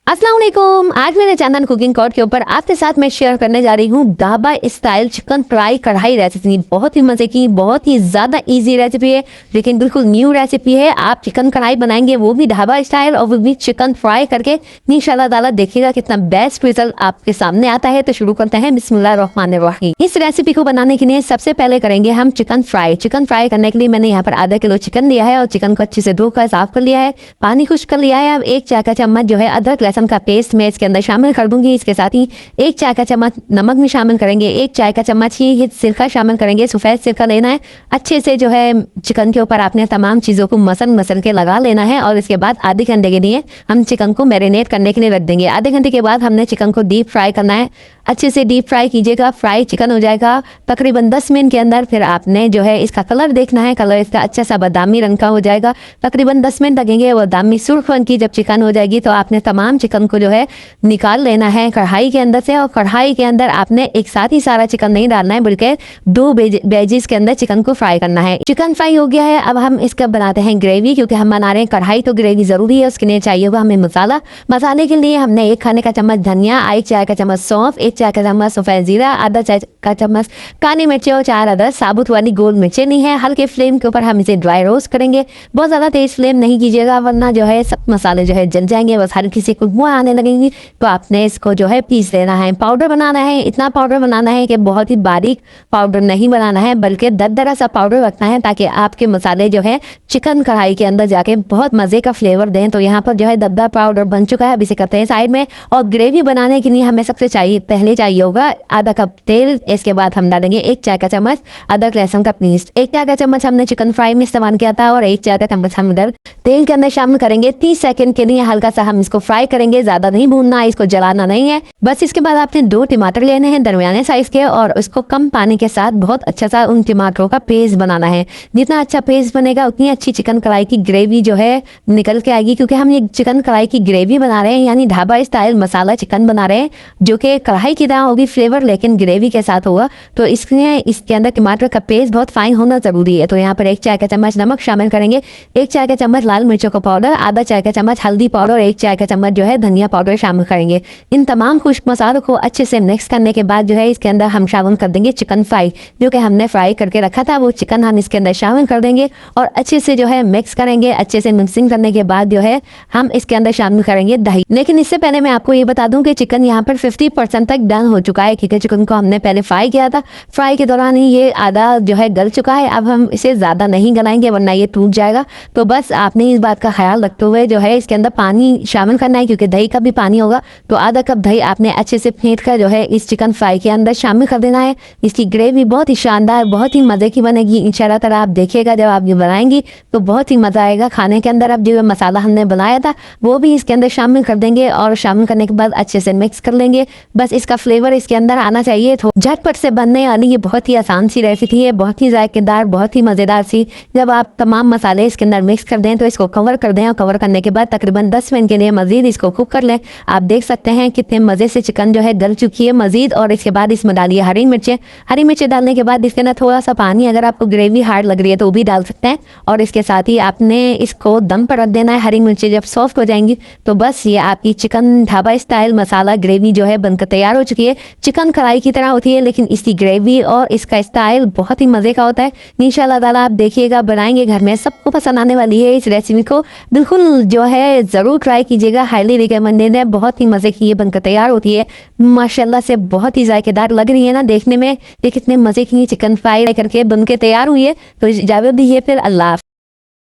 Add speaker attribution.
Speaker 1: अस्सलाम वालेकुम। आज मेरे चंदन कुकिंग कोड के ऊपर आपके साथ मैं शेयर करने जा रही हूँ ढाबा स्टाइल चिकन फ्राई कढ़ाई रेसिपी। बहुत ही मजे की, बहुत ही ज्यादा इजी रेसिपी है, लेकिन बिल्कुल न्यू रेसिपी है। आप चिकन कढ़ाई बनाएंगे, वो भी ढाबा स्टाइल, और वो भी चिकन फ्राई करके। इंशाल्लाह ताला देखिएगा कितना बेस्ट रिजल्ट आपके सामने आता है। तो शुरू करते हैं बिस्मिल्लाहिर्रहमानिर्रहीम। इस रेसिपी को बनाने के लिए सबसे पहले करेंगे हम चिकन फ्राई। चिकन फ्राई करने के लिए मैंने यहाँ पर आधा किलो चिकन लिया है और चिकन को अच्छे से धोकर साफ कर लिया है, पानी खुश्क कर लिया है। अब 1 चाय का चम्मच जो है अदरक लहसुन का पेस्ट मैं इसके अंदर शामिल कर दूंगी। इसके साथ ही 1 चाय का चम्मच नमक भी शामिल करेंगे, 1 चाय का चम्मच ही सिरका शामिल करेंगे। सफेद सिरका लेना है, अच्छे से जो है चिकन के ऊपर आपने तमाम चीज़ों को मसल के लगा लेना है। और इसके बाद आधे घंटे के लिए हम चिकन को मैरिनेट करने के लिए रख देंगे। आधे घंटे के बाद हमने चिकन को डीप फ्राई करना है। अच्छे से डीप फ्राई कीजिएगा, फ्राई चिकन हो जाएगा तकरीबन 10 मिनट के अंदर। फिर आपने जो है इसका कलर देखना है, कलर इसका अच्छा सा बादामी रंग का हो जाएगा। तकरीबन 10 मिनट लगेंगे। वो बादामी सुर्ख रंग की जब चिकन हो जाएगी तो आपने तमाम चिकन को जो है निकाल लेना है कढ़ाई के अंदर से। और कढ़ाई के अंदर आपने एक साथ ही सारा चिकन नहीं डालना है, बल्कि 2 वेजेस के अंदर चिकन को फ्राई करना है। चिकन फ्राई हो गया है। अब हम इसका बनाते हैं ग्रेवी, क्योंकि हम बना रहे हैं कढ़ाई तो ग्रेवी जरूरी है। उसके लिए चाहिए होगा हमें मसाला। मसाले के लिए हमने 1 खाने का चम्मच धनिया, 1 चाय का चम्मच सौंफ, 1 चाय का चम्मच सफेद जीरा, आधा चाय का चम्मच काली मिर्चें और 4 अदर साबुत वाली गोल मिर्चें ली है। हल्के फ्लेम के ऊपर हम इसे ड्राई रोस्ट करेंगे। बहुत ज्यादा तेज फ्लेम नहीं कीजिएगा, वरना जो है सब मसाले जो है जल जाएंगे। बस हल्की सी खुशबू आने लगेंगी तो आपने इसको जो है पीस देना है। पाउडर बनाना है, इतना पाउडर बनाना है कि बहुत ही बारीक पाउडर नहीं बनाना है, बल्कि दरदरा सा पाउडर रखना है, ताकि आपके मसाले जो है चिकन कढ़ाई के अंदर जाके बहुत मजे का फ्लेवर दें। तो यहाँ पर जो है दरदरा पाउडर बन चुका है। अब इसे करते हैं साइड में। और ग्रेवी बनाने के लिए हमें सबसे पहले चाहिए होगा आधा कप तेल। इसके बाद हम डालेंगे 1 चाय का चम्मच अदरक लहसुन का पेस्ट। 1 चाय का चम्मच हमने चिकन फ्राई में इस्तेमाल किया था, और 1 चाय का चम्मच हम इधर तेल के अंदर शामिल करेंगे। 30 सेकंड के लिए हल्का सा हम इसको फ्राई करेंगे, ज्यादा नहीं भूनना है, इसको जलाना नहीं है। बस इसके बाद आपने 2 टमाटर लेने हैं दरमियाने साइज के, और उसको कम पानी के साथ बहुत अच्छा सा उन टमाटरों का पेस्ट बनाना है। जितना अच्छा पेस्ट बनेगा उतनी अच्छी चिकन कढ़ाई की ग्रेवी जो है निकल के आएगी। क्योंकि हम ये चिकन कढ़ाई की ग्रेवी बना रहे हैं, यानी ढाबा स्टाइल मसाला चिकन बना रहे हैं, जो कि कढ़ाई की तरह होगी फ्लेवर, लेकिन ग्रेवी के साथ होगा। तो इसलिए इसके अंदर टमाटर का पेस्ट बहुत फाइन होना जरूरी है। तो यहाँ पर 1 चाय का चम्मच नमक शामिल करेंगे, 1 चाय का चम्मच लाल मिर्चों का पाउडर, आधा चाय का चम्मच हल्दी पाउडर, 1 चाय का चम्मच जो है धनिया पाउडर शामिल करेंगे। इन तमाम खुश्क मसालों को अच्छे से मिक्स करने के बाद जो है इसके अंदर हम शामिल कर देंगे चिकन फ्राई, जो कि हमने फ्राई करके रखा था। वो चिकन हम इसके अंदर शामिल कर देंगे और अच्छे से जो है मिक्स करेंगे। अच्छे से मिक्सिंग करने के बाद जो है हम इसके अंदर शामिल करेंगे दही। लेकिन इससे पहले मैं आपको ये बता दूं कि चिकन यहाँ पर 50% तक डन हो चुका है, क्योंकि चिकन को हमने पहले फ्राई किया था। फ्राई के दौरान ही ये आधा जो है गल चुका है। अब हम इसे ज्यादा नहीं गलाएंगे, वरना ये टूट जाएगा। तो बस आपने इस बात का ख्याल रखते हुए जो है इसके अंदर पानी शामिल करना है, क्योंकि दही का भी पानी होगा। तो आधा कप दही आपने अच्छे से फेंट कर जो है इस चिकन फ्राई के अंदर शामिल कर देना है। इसकी ग्रेवी बहुत ही शानदार, बहुत ही मजे की बनेगी इंशाल्लाह ताला। आप देखिएगा जब आप ये बनाएंगी तो बहुत ही मजा आएगा खाने के अंदर। अब जो मसाला हमने बनाया था वो भी इसके अंदर शामिल कर देंगे, और शामिल करने के बाद अच्छे से मिक्स कर लेंगे। बस इसका फ्लेवर इसके अंदर आना चाहिए। तो झटपट से बनने वाली ये बहुत ही आसान सी रेसिपी है, बहुत ही जायकेदार, बहुत ही मजेदार सी। जब आप तमाम मसाले इसके अंदर मिक्स कर दें तो इसको कवर कर दें, और कवर करने के बाद तकरीबन 10 मिनट के लिए मजीद इसको कुक कर लें। आप देख सकते हैं कितने मजे से चिकन जो है गल चुकी है मजीद। और इसके बाद इसमें डालिए हरी मिर्चें। हरी मिर्चें डालने के बाद इसके अंदर थोड़ा सा पानी, अगर आपको ग्रेवी हार्ड लग रही है तो वो भी डाल सकते हैं। और इसके साथ ही आपने इसको दम पर रख देना है। हरी मिर्चें जब सॉफ्ट हो जाएंगी तो बस ये आपकी चिकन ढाबा स्टाइल मसाला ग्रेवी जो है बनकर तैयार हो चुकी है। चिकन कढ़ाई की तरह होती है, लेकिन इसकी ग्रेवी और इसका स्टाइल बहुत ही मजे का होता है। इंशाल्लाह ताला आप देखिएगा, बनाएंगे घर में, सबको पसंद आने वाली है। इस रेसिपी को बिल्कुल जो है जरूर ट्राई कीजिएगा, हाईली रिकमेंडेड है। बहुत ही मजे की ये बनकर तैयार होती है। माशाल्लाह से बहुत ही जायकेदार लग रही है ना देखने में। ये कितने मजे की चिकन फ्राई करके बनके तैयार हुई है। तो इजाजत दीजिए, फिर अल्लाह।